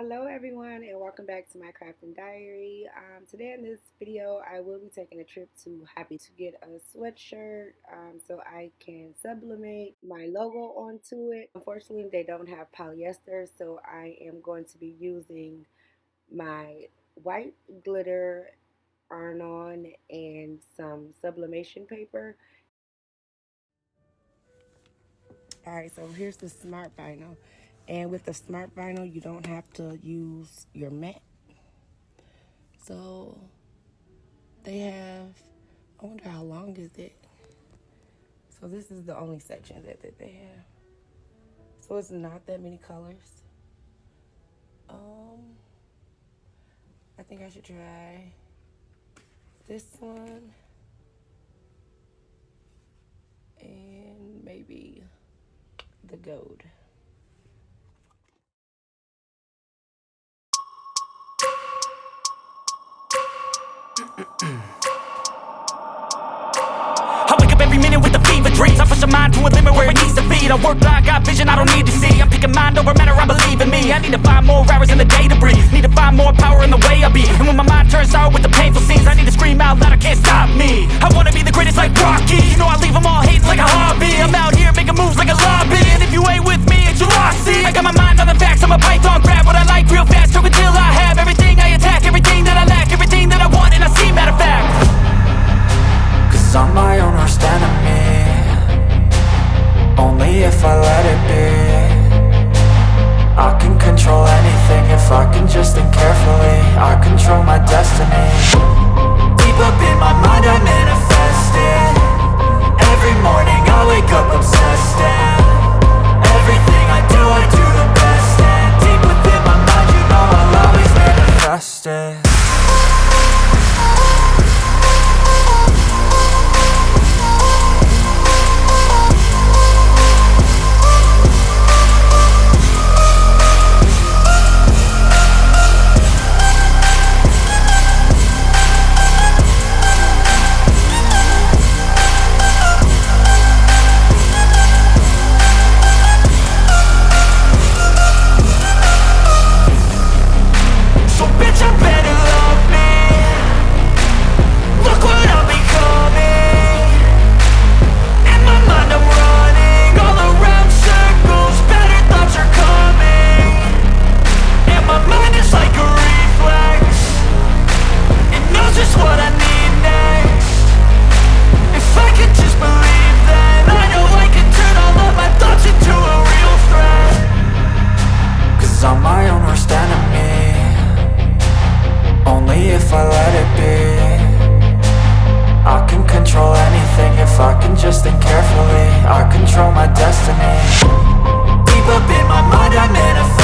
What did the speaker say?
Hello everyone and welcome back to my crafting diary. Today in this video I will be taking a trip to Happy to get a sweatshirt so I can sublimate my logo onto it. Unfortunately they don't have polyester, so I am going to be using my white glitter iron-on and some sublimation paper. Alright, so here's the smart vinyl. And with the smart vinyl, you don't have to use your mat. So they have, I wonder how long is it? So this is the only section that they have. So it's not that many colors. I think I should try this one. And maybe the gold. I wake up every minute with the fever dreams. I push my mind to a limit where it needs to feed. I work blind, got vision I don't need to see. I'm picking mind over matter, I believe in me. I need to find more hours in the day to breathe. Need to find more power in the way I be. And when my mind turns sour with the painful scenes, I need to scream out loud, I can't stop me. I wanna be the greatest like Rocky. You know I leave them all hating like a hobby. I'm out here making moves like a lobby. And if you ain't with me, it's your loss. See, I got my mind on the facts, I'm a python. Grab what I like real fast, choke until I have everything. I attack everything that I lack, everything that I want, and I see, matter of fact. Cause I'm my own worst enemy. Only if I let it be. I can control anything if I can just think carefully. I control my destiny. Deep up in my mind I manifest it. Every morning I wake up obsessed, and everything I do the best. And deep within my mind you know I'll always manifest it. If I let it be, I can control anything if I can just think carefully. I control my destiny. Deep up in my mind I manifest.